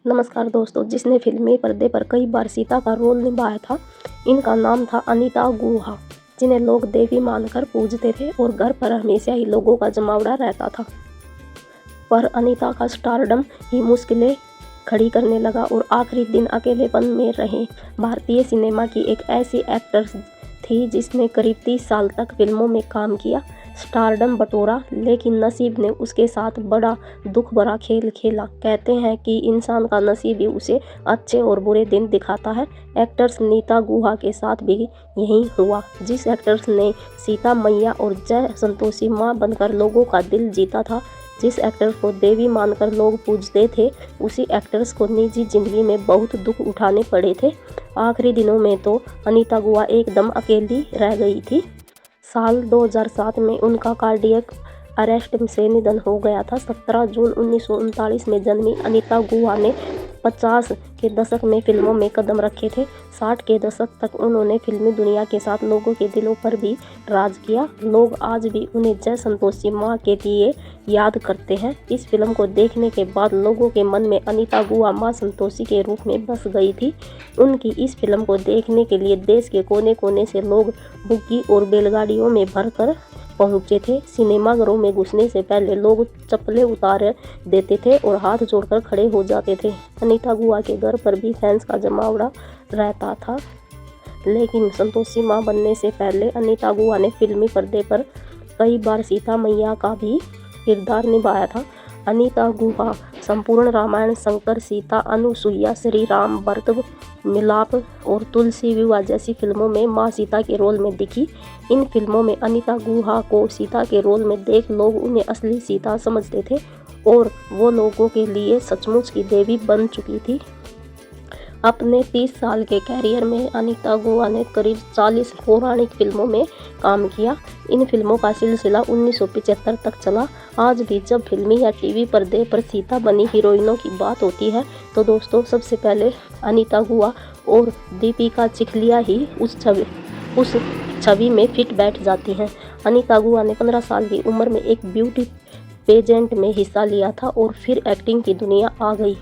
नमस्कार दोस्तों, जिसने फिल्मी पर्दे पर कई बार सीता का रोल निभाया था, इनका नाम था अनीता गुहा, जिन्हें लोग देवी मानकर पूजते थे और घर पर हमेशा ही लोगों का जमावड़ा रहता था। पर अनीता का स्टारडम ही मुश्किलें खड़ी करने लगा और आखिरी दिन अकेलेपन में रहे। भारतीय सिनेमा की एक ऐसी एक्ट्रेस थी जिसने करीब 30 साल तक फिल्मों में काम किया, स्टारडम बटोरा, लेकिन नसीब ने उसके साथ बड़ा दुख भरा खेल खेला। कहते हैं कि इंसान का नसीब ही उसे अच्छे और बुरे दिन दिखाता है। एक्ट्रेस नीता गुहा के साथ भी यही हुआ। जिस एक्ट्रेस ने सीता मैया और जय संतोषी माँ बनकर लोगों का दिल जीता था, जिस एक्ट्रेस को देवी मानकर लोग पूजते थे, उसी एक्ट्रेस को निजी जिंदगी में बहुत दुख उठाने पड़े थे। आखिरी दिनों में तो अनीता गुहा एकदम अकेली रह गई थी। साल 2007 में उनका कार्डियक अरेस्ट से निधन हो गया था। 17 जून 1939 में जन्मी अनीता गुहा ने 50 के दशक में फिल्मों में कदम रखे थे। 60 के दशक तक उन्होंने फिल्मी दुनिया के साथ लोगों के दिलों पर भी राज किया। लोग आज भी उन्हें जय संतोषी माँ के लिए याद करते हैं। इस फिल्म को देखने के बाद लोगों के मन में अनीता गुहा माँ संतोषी के रूप में बस गई थी। उनकी इस फिल्म को देखने के लिए देश के कोने कोने से लोग बुग्गी और बैलगाड़ियों में भरकर पहुंचे थे। सिनेमाघरों में घुसने से पहले लोग चप्पलें उतार देते थे और हाथ जोड़कर खड़े हो जाते थे। अनीता गुहा के घर पर भी फैंस का जमावड़ा रहता था, लेकिन संतोषी माँ बनने से पहले अनीता गुहा ने फिल्मी पर्दे पर कई बार सीता मैया का भी किरदार निभाया था। अनीता गुहा संपूर्ण रामायण, शंकर, सीता, अनुसुईया, श्री राम, भरत मिलाप और तुलसी विवाह जैसी फिल्मों में माँ सीता के रोल में दिखी। इन फिल्मों में अनीता गुहा को सीता के रोल में देख लोग उन्हें असली सीता समझते थे और वो लोगों के लिए सचमुच की देवी बन चुकी थी। अपने 30 साल के कैरियर में अनीता गुहा ने करीब 40 पौराणिक फिल्मों में काम किया। इन फिल्मों का सिलसिला 1975 तक चला। आज भी जब फिल्मी या टीवी पर्दे पर सीता बनी हीरोइनों की बात होती है तो दोस्तों सबसे पहले अनीता गुहा और दीपिका चिखलिया ही उस छवि में फिट बैठ जाती हैं। अनीता गुहा ने 15 साल की उम्र में एक ब्यूटी पेजेंट में हिस्सा लिया था और फिर एक्टिंग की दुनिया आ गई।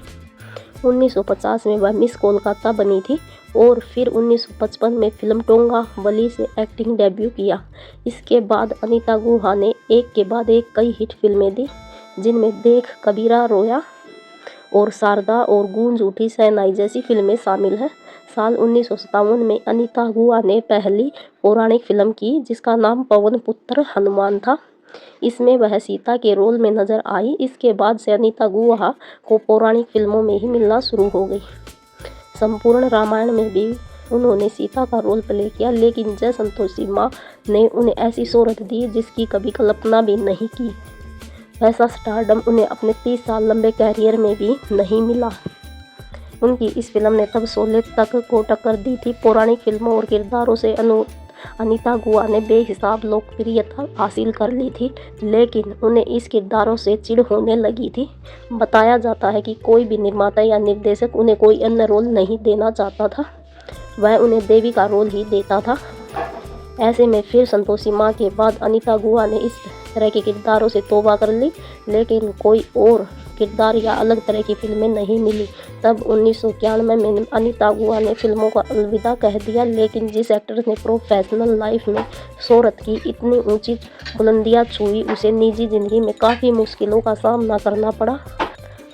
1950 में वह मिस कोलकाता बनी थी और फिर 1955 में फिल्म टोंगा वली से एक्टिंग डेब्यू किया। इसके बाद अनीता गुहा ने एक के बाद एक कई हिट फिल्में दी, जिनमें देख कबीरा रोया और शारदा और गूंज उठी शहनाई जैसी फिल्में शामिल हैं। साल 1957 में अनीता गुहा ने पहली पौराणिक फिल्म की, जिसका नाम पवन पुत्र हनुमान था। इसमें वह सीता के रोल में नजर आई। इसके बाद से अनीता गुहा को पौराणिक फिल्मों में ही मिलना शुरू हो गई। संपूर्ण रामायण में भी उन्होंने सीता का रोल प्ले किया, लेकिन जय संतोषी माँ ने उन्हें ऐसी शोहरत दी जिसकी कभी कल्पना भी नहीं की। वैसा स्टारडम उन्हें अपने 30 साल लंबे कैरियर में भी नहीं मिला। उनकी इस फिल्म ने तब शोले तक को टक्कर दी थी। पौराणिक फिल्मों और किरदारों से अनीता गुहा ने बेहिसाब लोकप्रियता हासिल कर ली थी, लेकिन उन्हें इस किरदारों से चिढ़ होने लगी थी। बताया जाता है कि कोई भी निर्माता या निर्देशक उन्हें कोई अन्य रोल नहीं देना चाहता था, वह उन्हें देवी का रोल ही देता था। ऐसे में फिर संतोषी माँ के बाद अनीता गुहा ने इस तरह के किरदारों से तौबा कर ली, लेकिन कोई और किरदार या अलग तरह की फिल्में नहीं मिली। तब 1991 में अनीता गुहा ने फिल्मों को अलविदा कह दिया, लेकिन जिस एक्ट्रेस ने प्रोफेशनल लाइफ में शोहरत की इतनी ऊंची बुलंदियां छुई, उसे निजी जिंदगी में काफ़ी मुश्किलों का सामना करना पड़ा।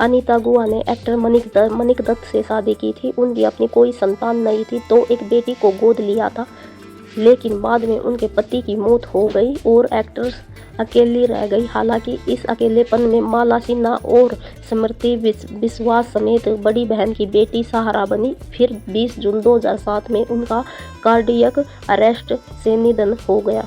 अनीता गुहा ने एक्टर मनिक दत्त से शादी की थी। उनकी अपनी कोई संतान नहीं थी तो एक बेटी को गोद लिया था, लेकिन बाद में उनके पति की मौत हो गई और एक्ट्रेस अकेली रह गई। हालांकि इस अकेलेपन में माला सिन्हा और स्मृति विश्वास समेत बड़ी बहन की बेटी सहारा बनी। फिर 20 जून 2007 में उनका कार्डियक अरेस्ट से निधन हो गया।